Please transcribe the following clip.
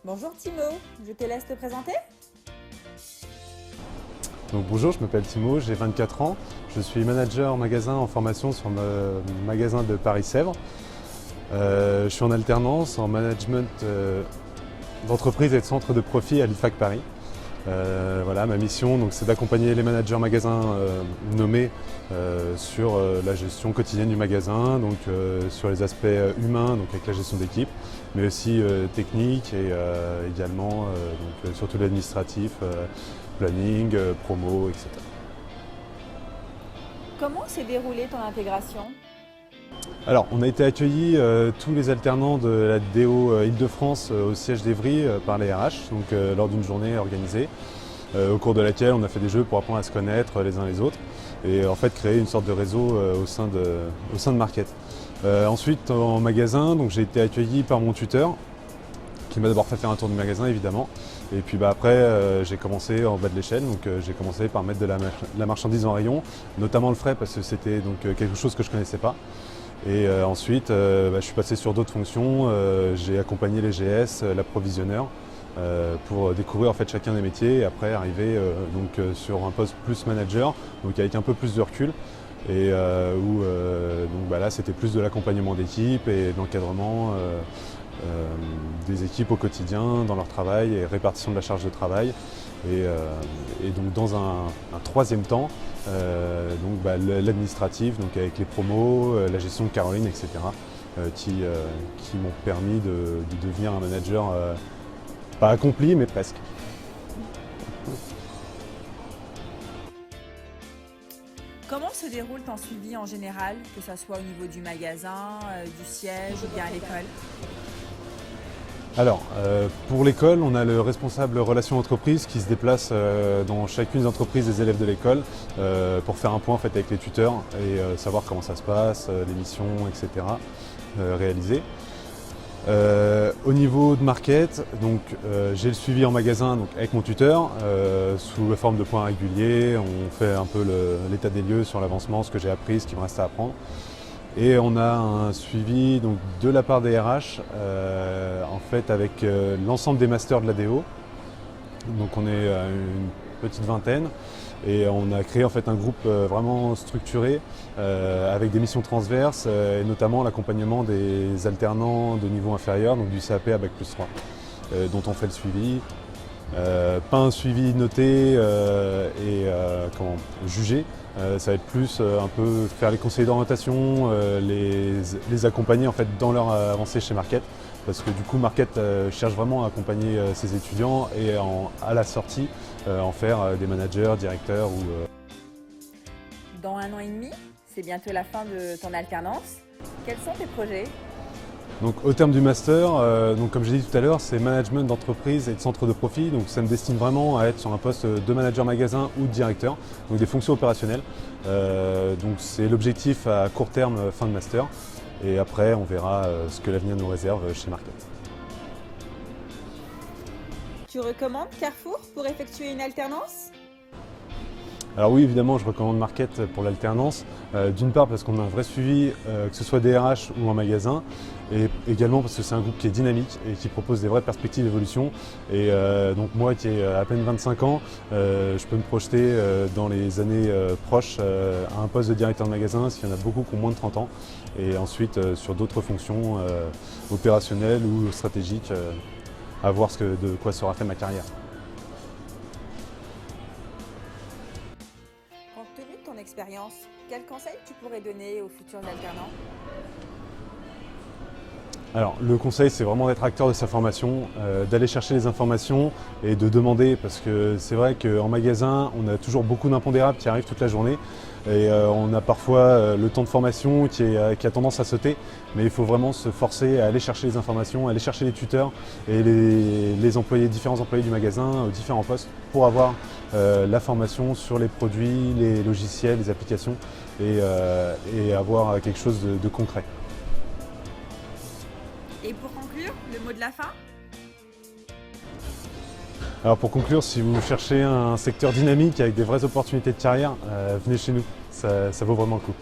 Bonjour Timo, je te laisse te présenter. Donc bonjour, je m'appelle Timo, j'ai 24 ans. Je suis manager magasin en formation sur le magasin de Paris-Sèvres. Je suis en alternance en management d'entreprise et de centre de profit à l'IFAC Paris. Voilà, ma mission c'est d'accompagner les managers magasins nommés sur la gestion quotidienne du magasin, sur les aspects humains, donc avec la gestion d'équipe, mais aussi technique et également surtout l'administratif, planning, promo, etc. Comment s'est déroulée ton intégration? Alors, on a été accueillis tous les alternants de la DO Île-de-France au siège d'Evry par les RH, lors d'une journée organisée, au cours de laquelle on a fait des jeux pour apprendre à se connaître les uns les autres et en fait créer une sorte de réseau au sein de Market. Ensuite, en magasin, j'ai été accueilli par mon tuteur qui m'a d'abord fait faire un tour du magasin évidemment. Et puis après, j'ai commencé en bas de l'échelle, j'ai commencé par mettre de la marchandise en rayon, notamment le frais parce que c'était quelque chose que je ne connaissais pas. Et ensuite, je suis passé sur d'autres fonctions, j'ai accompagné les GS, l'approvisionneur, pour découvrir en fait chacun des métiers et après arriver sur un poste plus manager, avec un peu plus de recul. Et où là c'était plus de l'accompagnement d'équipe et de l'encadrement des équipes au quotidien dans leur travail et répartition de la charge de travail. Et donc dans un troisième temps, l'administratif, avec les promos, la gestion de Caroline, etc. Qui m'ont permis de devenir un manager pas accompli mais presque. Comment se déroule ton suivi en général, que ce soit au niveau du magasin, du siège ou bien à l'école? Alors, pour l'école, on a le responsable relations entreprises qui se déplace dans chacune des entreprises des élèves de l'école pour faire un point en fait, avec les tuteurs et savoir comment ça se passe, les missions, etc. réalisées. Au niveau de market, j'ai le suivi en magasin avec mon tuteur sous la forme de points réguliers. On fait un peu l'état des lieux sur l'avancement, ce que j'ai appris, ce qui me reste à apprendre. Et on a un suivi de la part des RH en fait avec l'ensemble des masters de la DO. Donc on est une petite vingtaine et on a créé en fait un groupe vraiment structuré avec des missions transverses et notamment l'accompagnement des alternants de niveau inférieur, donc du CAP à Bac+3, dont on fait le suivi. Pas un suivi noté jugé, ça va être plus un peu faire les conseils d'orientation, les accompagner en fait dans leur avancée chez Market, parce que du coup Market cherche vraiment à accompagner ses étudiants et à la sortie en faire des managers, directeurs ou Dans 1 an et demi, c'est bientôt la fin de ton alternance. Quels sont tes projets? Au terme du master, comme j'ai dit tout à l'heure, c'est management d'entreprise et de centre de profit. Donc ça me destine vraiment à être sur un poste de manager magasin ou de directeur, donc des fonctions opérationnelles. C'est l'objectif à court terme, fin de master. Et après, on verra ce que l'avenir nous réserve chez Market. Tu recommandes Carrefour pour effectuer une alternance? Alors oui, évidemment, je recommande Market pour l'alternance. D'une part parce qu'on a un vrai suivi, que ce soit DRH ou en magasin, et également parce que c'est un groupe qui est dynamique et qui propose des vraies perspectives d'évolution. Et moi qui ai à peine 25 ans, je peux me projeter dans les années proches à un poste de directeur de magasin, parce qu'il y en a beaucoup qui ont moins de 30 ans, et ensuite sur d'autres fonctions opérationnelles ou stratégiques, à voir de quoi sera fait ma carrière. Compte tenu de ton expérience, quels conseils tu pourrais donner aux futurs alternants? Alors le conseil c'est vraiment d'être acteur de sa formation, d'aller chercher les informations et de demander, parce que c'est vrai qu'en magasin on a toujours beaucoup d'impondérables qui arrivent toute la journée et on a parfois le temps de formation qui a tendance à sauter, mais il faut vraiment se forcer à aller chercher les informations, à aller chercher les tuteurs et les employés, différents employés du magasin aux différents postes pour avoir la formation sur les produits, les logiciels, les applications et avoir quelque chose de concret. Et pour conclure, le mot de la fin? Alors pour conclure, si vous cherchez un secteur dynamique avec des vraies opportunités de carrière, venez chez nous, ça vaut vraiment le coup.